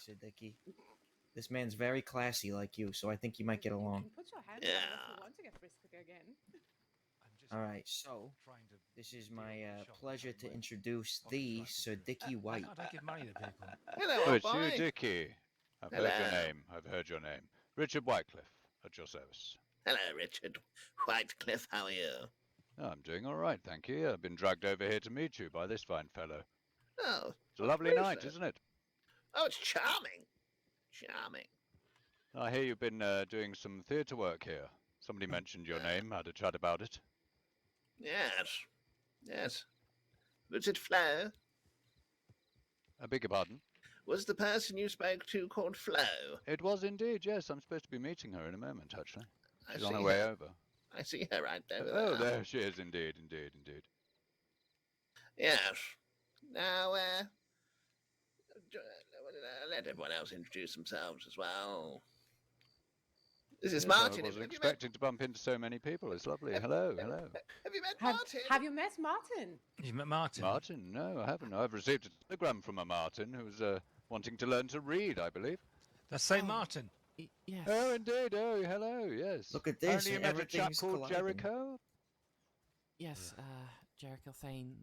Sir Dickie. This man's very classy like you, so I think you might get along. You can put your hands down if you want to get frisky again. Alright, so this is my pleasure to introduce the Sir Dickie White. I give money to people. Hello, Oh, old it's you, boy. Dickie. I've Hello. heard your name. I've heard your name. Richard Whitecliffe, at your service. Hello, Richard. Whitecliffe, how are you? Oh, I'm doing all right, thank you. I've been dragged over here to meet you by this fine fellow. Oh, It's a lovely night, isn't it? Oh, it's charming. Charming. I hear you've been doing some theatre work here. Somebody mentioned your name, had a chat about it. Yes. Yes. Was it Flo? I beg your pardon? Was the person you spoke to called Flo? It was indeed, yes. I'm supposed to be meeting her in a moment, actually. I She's on her see way her. over. I see her right over there. Oh, there she is, indeed. Yes. Now, let everyone else introduce themselves as well. This is Yes, Martin. I wasn't expecting to bump into so many people. It's lovely. Hello. Have you met Martin? Have you met Martin? You've met Martin? Martin? No, I haven't. I've received a telegram from a Martin who's wanting to learn to read, I believe. That's St. Martin. Yes. Oh, indeed. Oh, hello. Yes. Look at this, Apparently you met a chap everything's called colliding. Jericho. Yes, Jericho Thane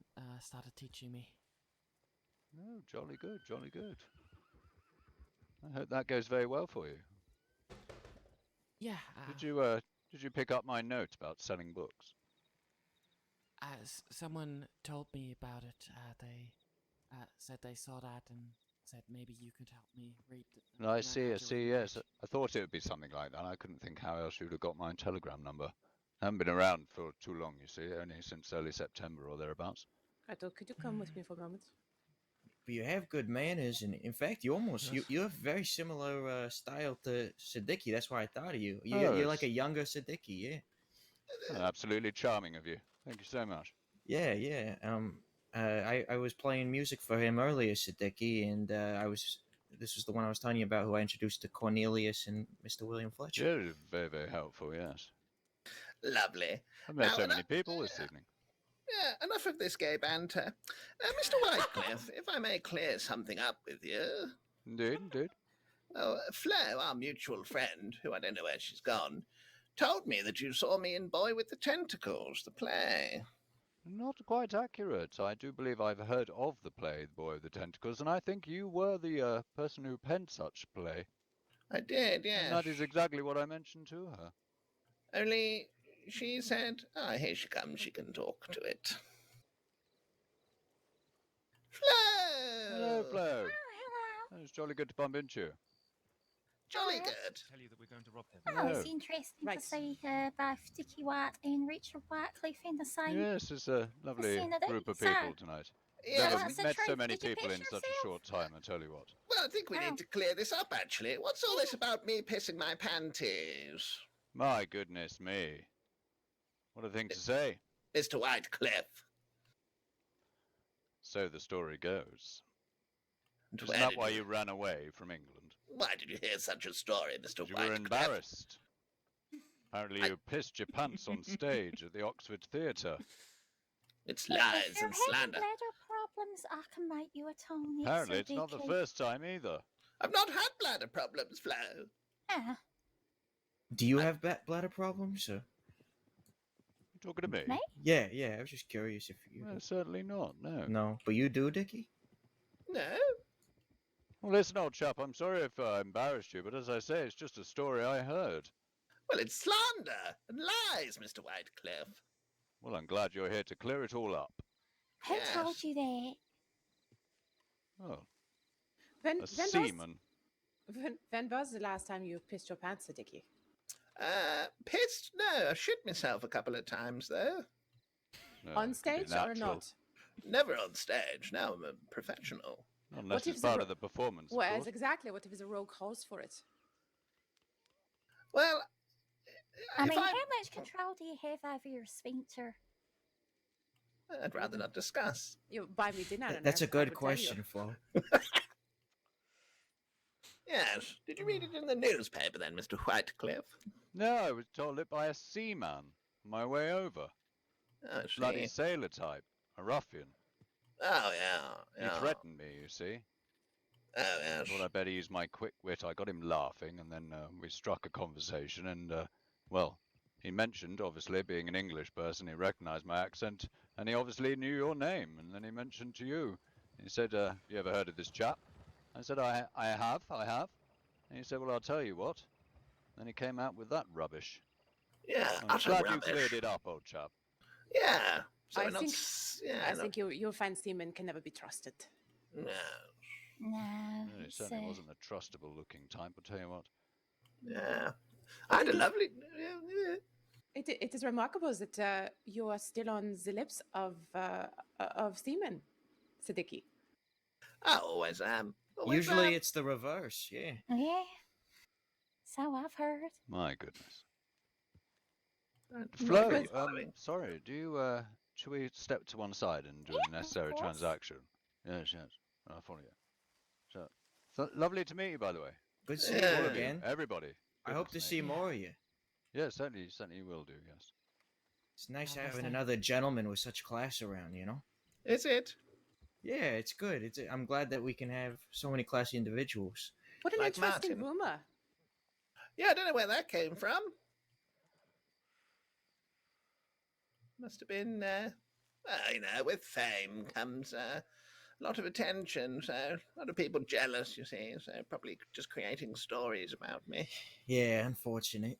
started teaching me. Oh, jolly good. I hope that goes very well for you. Yeah. Did you pick up my note about selling books? Someone told me about it. They said they saw that and said maybe you could help me read. I see. Yes, I thought it would be something like that. I couldn't think how else you would have got my telegram number. I haven't been around for too long, you see, only since early September or thereabouts. Gretel, could you come with me for a moment? But you have good manners, and in fact, you have very similar style to Sir Dickie. That's why I thought of you. You're like a younger Sir Dickie, yeah. Oh, absolutely charming of you. Thank you so much. Yeah. I was playing music for him earlier, Sir Dickie, and this was the one I was telling you about, who I introduced to Cornelius and Mr. William Fletcher. Yeah, very, very helpful. Yes. Lovely. I've met Now, so many people this evening. Yeah, enough of this gay banter. Mr. Whitecliffe, if I may clear something up with you. Indeed. Well, Flo, our mutual friend, who I don't know where she's gone, told me that you saw me in Boy with the Tentacles, the play. Not quite accurate. I do believe I've heard of the play, The Boy with the Tentacles, and I think you were the person who penned such play. I did, yes. And that is exactly what I mentioned to her. Only she said, here she comes, she can talk to it. Flo! Hello, Flo. Oh, hello. It's jolly good to bump into you. Jolly good. Tell you that we're going to rob him. Oh, it's interesting to see both Dickie White and Richard Whitecliffe in the same. Yes, it's a lovely group of people tonight. Yeah, Never met so many Did you people in piss such a yourself? short time, I tell you what. Well, I think we need to clear this up, actually. What's all this about me pissing my panties? My goodness me. What a thing to say. Mr. Whitecliffe. So the story goes. And Isn't that why you ran away from England? Why did you hear such a story, Mr. You Whitecliffe? were embarrassed. Apparently you pissed your pants on stage at the Oxford Theatre. It's lies If and you're having slander. bladder problems, I can make you a tonic. Apparently Sir it's not the Dickie. first time either. I've not had bladder problems, Flo. Ah, Do you have bladder problems? Or? You talking to me? me? Yeah. I was just curious if you. No, certainly not, no. No, but you do, Dickie. No? Well, listen, old chap, I'm sorry if I embarrassed you, but as I say, it's just a story I heard. Well, it's slander and lies, Mr. Whitecliffe. Well, I'm glad you're here to clear it all up. Who Yes. told you that? Oh, When a seaman. was the last time you pissed your pants, Sir Dickie? Pissed? No, I shit myself a couple of times, though. No, On it could be stage or natural. not? Never on stage. Now I'm a professional. Not What unless if it's the part ro- of the performance, of Well, course. exactly. What if it's a rogue house for it? Well, I if mean, I- how much control do you have over your sphincter? I'd rather not discuss. You buy me dinner. and That's a I good would tell question, you. Flo. Yes. Did you read it in the newspaper then, Mr. Whitecliffe? No, I was told it by a seaman on my way over. Oh, Bloody she. sailor type. A ruffian. Oh, yeah. He threatened me, you see. Oh, I yes. thought I'd better use my quick wit. I got him laughing, and then we struck a conversation. And well, he mentioned, obviously, being an English person, he recognised my accent, and he obviously knew your name. And then he mentioned to you. He said, "You ever heard of this chap?" I said, I have. And he said, "Well, I'll tell you what." Then he came out with that rubbish. Yeah, I'm utter glad you rubbish. cleared it up, old chap. Yeah. So I we're not. think- Yeah. I not- think your fine seaman can never be trusted. No. No. Well, he it's, certainly wasn't a trustable-looking type. I'll tell you what. Yeah. I had a lovely. Yeah. It is remarkable that you are still on the lips of seamen, Sir Dickie. I always am. Usually it's the reverse. Yeah. Yeah. So I've heard. My goodness. Not Flo, really following. sorry, should we step to one side and do Yeah, a of necessary course. transaction? Yes. I'll follow you. So lovely to meet you, by the way. Good to see Yeah. you All of you, again. everybody. I hope to Goodness see me. more of you. Yeah, certainly you will do, yes. It's nice Yeah, having that's another gentleman with such class around, you know? Is it? Yeah, it's good. I'm glad that we can have so many classy individuals. What an Like interesting Martin. rumor. Yeah, I don't know where that came from. Must have been, with fame comes a lot of attention, so a lot of people jealous, you see, so probably just creating stories about me. Yeah, unfortunate.